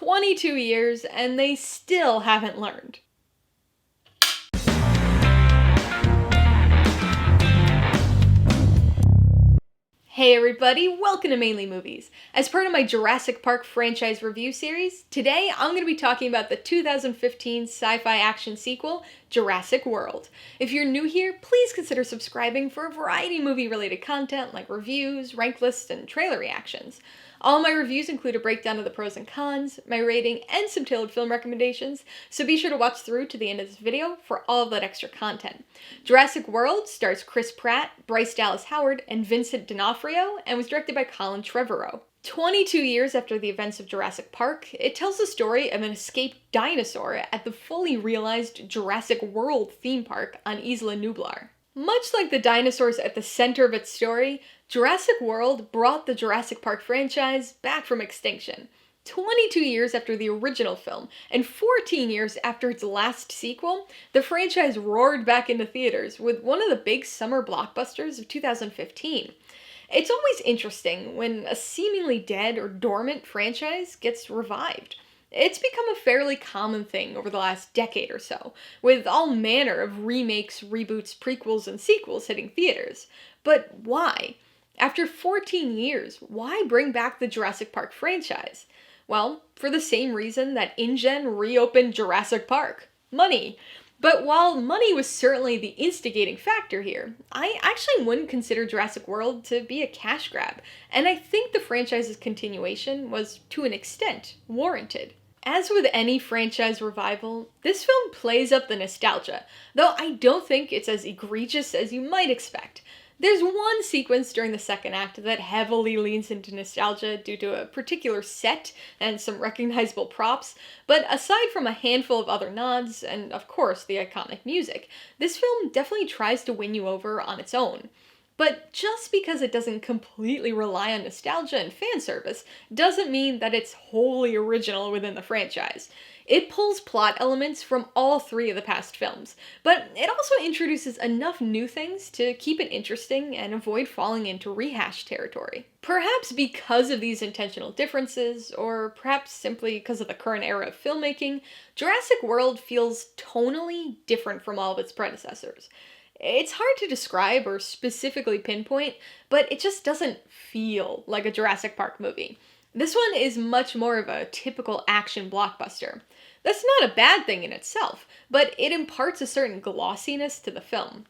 22 years, and they still haven't learned. Hey everybody, welcome to Mainely Movies. As part of my Jurassic Park franchise review series, today I'm going to be talking about the 2015 sci-fi action sequel, Jurassic World. If you're new here, please consider subscribing for a variety of movie-related content like reviews, rank lists, and trailer reactions. All my reviews include a breakdown of the pros and cons, my rating, and some tailored film recommendations, so be sure to watch through to the end of this video for all of that extra content. Jurassic World stars Chris Pratt, Bryce Dallas Howard, and Vincent D'Onofrio, and was directed by Colin Trevorrow. 22 years after the events of Jurassic Park, it tells the story of an escaped dinosaur at the fully realized Jurassic World theme park on Isla Nublar. Much like the dinosaurs at the center of its story, Jurassic World brought the Jurassic Park franchise back from extinction. 22 years after the original film, and 14 years after its last sequel, the franchise roared back into theaters with one of the big summer blockbusters of 2015. It's always interesting when a seemingly dead or dormant franchise gets revived. It's become a fairly common thing over the last decade or so, with all manner of remakes, reboots, prequels, and sequels hitting theaters. But why? After 14 years, why bring back the Jurassic Park franchise? Well, for the same reason that InGen reopened Jurassic Park. Money. But while money was certainly the instigating factor here, I actually wouldn't consider Jurassic World to be a cash grab, and I think the franchise's continuation was, to an extent, warranted. As with any franchise revival, this film plays up the nostalgia, though I don't think it's as egregious as you might expect. There's one sequence during the second act that heavily leans into nostalgia due to a particular set and some recognizable props, but aside from a handful of other nods, and of course the iconic music, this film definitely tries to win you over on its own. But just because it doesn't completely rely on nostalgia and fan service doesn't mean that it's wholly original within the franchise. It pulls plot elements from all three of the past films, but it also introduces enough new things to keep it interesting and avoid falling into rehash territory. Perhaps because of these intentional differences, or perhaps simply because of the current era of filmmaking, Jurassic World feels tonally different from all of its predecessors. It's hard to describe or specifically pinpoint, but it just doesn't feel like a Jurassic Park movie. This one is much more of a typical action blockbuster. That's not a bad thing in itself, but it imparts a certain glossiness to the film.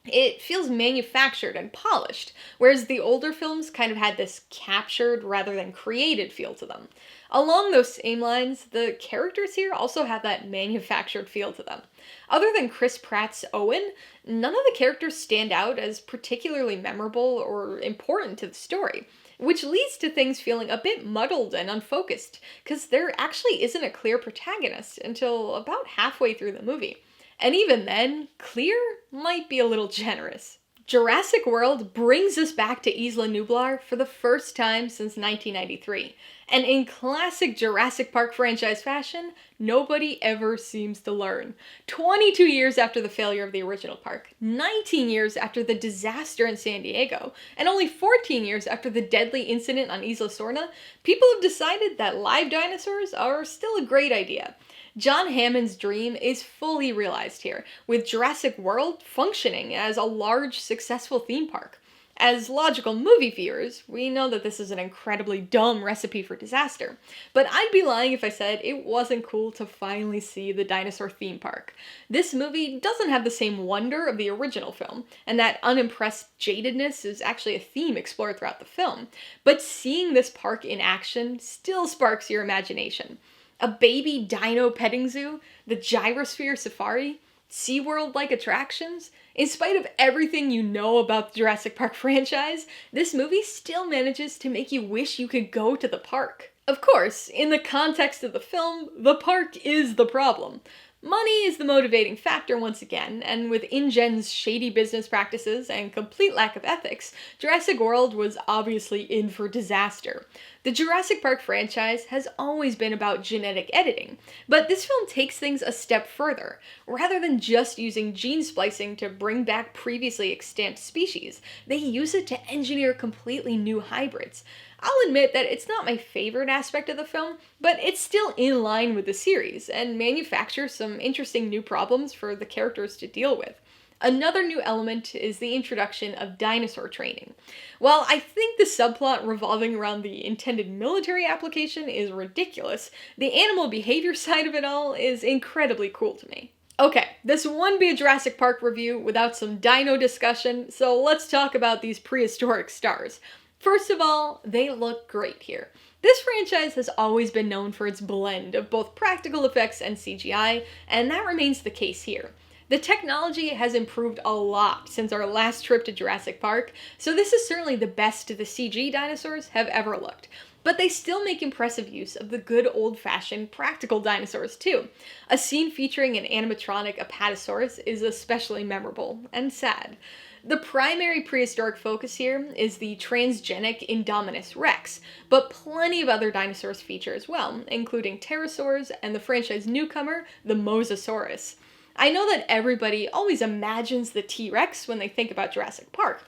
It feels manufactured and polished, whereas the older films kind of had this captured rather than created feel to them. Along those same lines, the characters here also have that manufactured feel to them. Other than Chris Pratt's Owen, none of the characters stand out as particularly memorable or important to the story, which leads to things feeling a bit muddled and unfocused, because there actually isn't a clear protagonist until about halfway through the movie. And even then, clear might be a little generous. Jurassic World brings us back to Isla Nublar for the first time since 1993. And in classic Jurassic Park franchise fashion, nobody ever seems to learn. 22 years after the failure of the original park, 19 years after the disaster in San Diego, and only 14 years after the deadly incident on Isla Sorna, people have decided that live dinosaurs are still a great idea. John Hammond's dream is fully realized here, with Jurassic World functioning as a large, successful theme park. As logical movie viewers, we know that this is an incredibly dumb recipe for disaster, but I'd be lying if I said it wasn't cool to finally see the dinosaur theme park. This movie doesn't have the same wonder of the original film, and that unimpressed jadedness is actually a theme explored throughout the film, but seeing this park in action still sparks your imagination. A baby dino petting zoo, the gyrosphere safari, SeaWorld-like attractions. In spite of everything you know about the Jurassic Park franchise, this movie still manages to make you wish you could go to the park. Of course, in the context of the film, the park is the problem. Money is the motivating factor once again, and with InGen's shady business practices and complete lack of ethics, Jurassic World was obviously in for disaster. The Jurassic Park franchise has always been about genetic editing, but this film takes things a step further. Rather than just using gene splicing to bring back previously extant species, they use it to engineer completely new hybrids. I'll admit that it's not my favorite aspect of the film, but it's still in line with the series and manufactures some interesting new problems for the characters to deal with. Another new element is the introduction of dinosaur training. While I think the subplot revolving around the intended military application is ridiculous, the animal behavior side of it all is incredibly cool to me. Okay, this wouldn't be a Jurassic Park review without some dino discussion, so let's talk about these prehistoric stars. First of all, they look great here. This franchise has always been known for its blend of both practical effects and CGI, and that remains the case here. The technology has improved a lot since our last trip to Jurassic Park, so this is certainly the best the CG dinosaurs have ever looked. But they still make impressive use of the good old-fashioned practical dinosaurs too. A scene featuring an animatronic Apatosaurus is especially memorable and sad. The primary prehistoric focus here is the transgenic Indominus Rex, but plenty of other dinosaurs feature as well, including pterosaurs and the franchise newcomer, the Mosasaurus. I know that everybody always imagines the T-Rex when they think about Jurassic Park,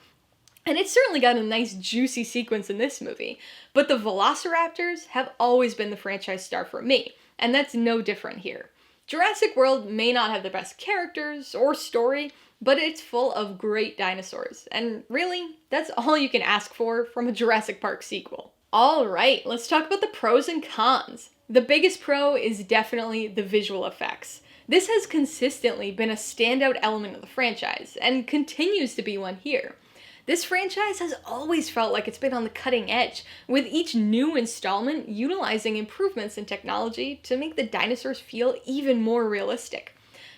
and it's certainly got a nice juicy sequence in this movie, but the Velociraptors have always been the franchise star for me, and that's no different here. Jurassic World may not have the best characters or story, but it's full of great dinosaurs, and really, that's all you can ask for from a Jurassic Park sequel. Alright, let's talk about the pros and cons. The biggest pro is definitely the visual effects. This has consistently been a standout element of the franchise, and continues to be one here. This franchise has always felt like it's been on the cutting edge, with each new installment utilizing improvements in technology to make the dinosaurs feel even more realistic.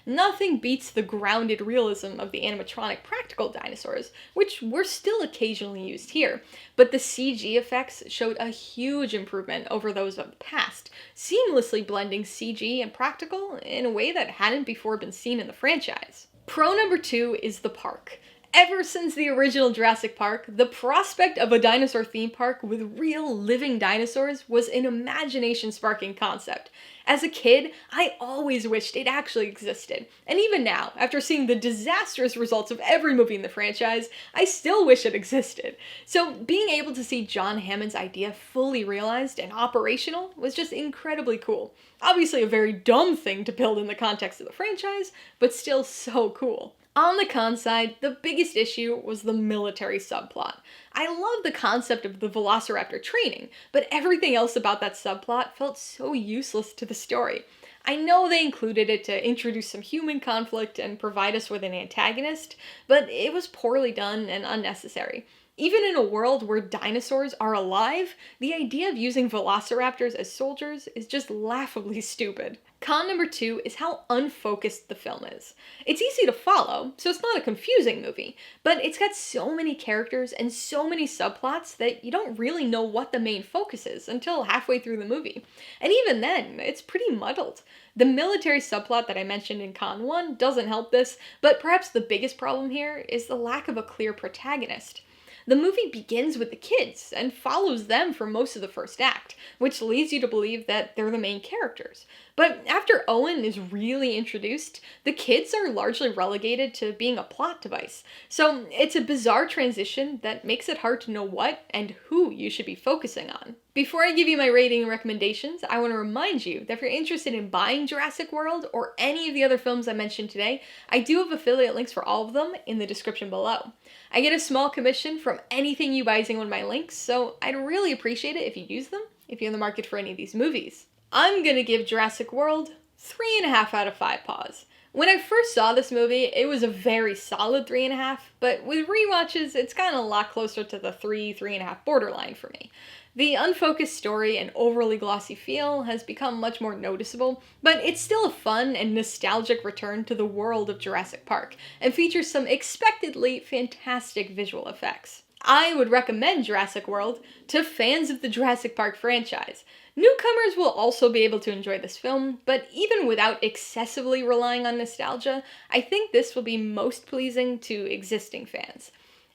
Nothing beats the grounded realism of the animatronic practical dinosaurs, which were still occasionally used here, but the CG effects showed a huge improvement over those of the past, seamlessly blending CG and practical in a way that hadn't before been seen in the franchise. Pro number 2 is the park. Ever since the original Jurassic Park, the prospect of a dinosaur theme park with real living dinosaurs was an imagination-sparking concept. As a kid, I always wished it actually existed, and even now, after seeing the disastrous results of every movie in the franchise, I still wish it existed. So being able to see John Hammond's idea fully realized and operational was just incredibly cool. Obviously a very dumb thing to build in the context of the franchise, but still so cool. On the con side, the biggest issue was the military subplot. I love the concept of the Velociraptor training, but everything else about that subplot felt so useless to the story. I know they included it to introduce some human conflict and provide us with an antagonist, but it was poorly done and unnecessary. Even in a world where dinosaurs are alive, the idea of using velociraptors as soldiers is just laughably stupid. Con number 2 is how unfocused the film is. It's easy to follow, so it's not a confusing movie, but it's got so many characters and so many subplots that you don't really know what the main focus is until halfway through the movie. And even then, it's pretty muddled. The military subplot that I mentioned in Con 1 doesn't help this, but perhaps the biggest problem here is the lack of a clear protagonist. The movie begins with the kids and follows them for most of the first act, which leads you to believe that they're the main characters. But after Owen is really introduced, the kids are largely relegated to being a plot device. So it's a bizarre transition that makes it hard to know what and who you should be focusing on. Before I give you my rating and recommendations, I want to remind you that if you're interested in buying Jurassic World or any of the other films I mentioned today, I do have affiliate links for all of them in the description below. I get a small commission from anything you buy using one of my links, so I'd really appreciate it if you use them if you're in the market for any of these movies. I'm gonna give Jurassic World 3.5 out of 5 paws. When I first saw this movie, it was a very solid 3.5, but with rewatches, it's gotten a lot closer to the 3.5 borderline for me. The unfocused story and overly glossy feel has become much more noticeable, but it's still a fun and nostalgic return to the world of Jurassic Park, and features some expectedly fantastic visual effects. I would recommend Jurassic World to fans of the Jurassic Park franchise. Newcomers will also be able to enjoy this film, but even without excessively relying on nostalgia, I think this will be most pleasing to existing fans.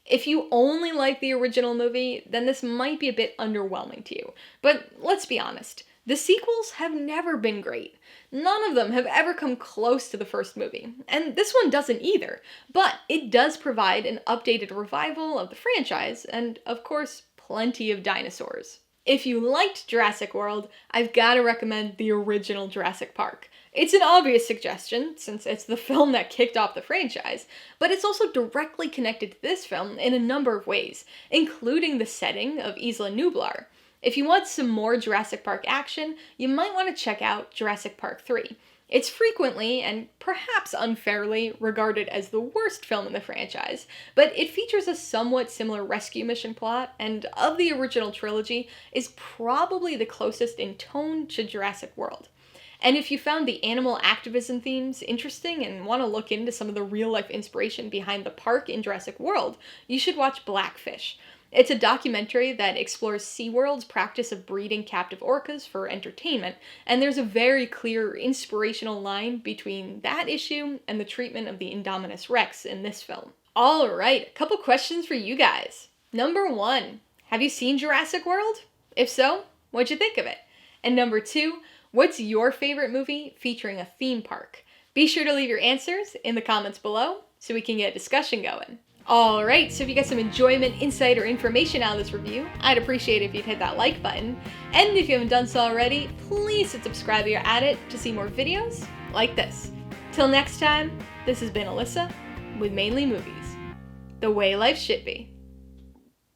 If you only like the original movie, then this might be a bit underwhelming to you. But let's be honest, the sequels have never been great. None of them have ever come close to the first movie, and this one doesn't either. But it does provide an updated revival of the franchise, and of course, plenty of dinosaurs. If you liked Jurassic World, I've got to recommend the original Jurassic Park. It's an obvious suggestion, since it's the film that kicked off the franchise, but it's also directly connected to this film in a number of ways, including the setting of Isla Nublar. If you want some more Jurassic Park action, you might want to check out Jurassic Park 3. It's frequently, and perhaps unfairly, regarded as the worst film in the franchise, but it features a somewhat similar rescue mission plot, and of the original trilogy, is probably the closest in tone to Jurassic World. And if you found the animal activism themes interesting and want to look into some of the real-life inspiration behind the park in Jurassic World, you should watch Blackfish. It's a documentary that explores SeaWorld's practice of breeding captive orcas for entertainment, and there's a very clear inspirational line between that issue and the treatment of the Indominus Rex in this film. Alright, a couple questions for you guys. Number 1, have you seen Jurassic World? If so, what'd you think of it? And number 2, what's your favorite movie featuring a theme park? Be sure to leave your answers in the comments below so we can get a discussion going. Alright, so if you got some enjoyment, insight, or information out of this review, I'd appreciate it if you'd hit that like button. And if you haven't done so already, please hit subscribe if you're at it to see more videos like this. Till next time, this has been Alyssa with Mainly Movies. The way life should be.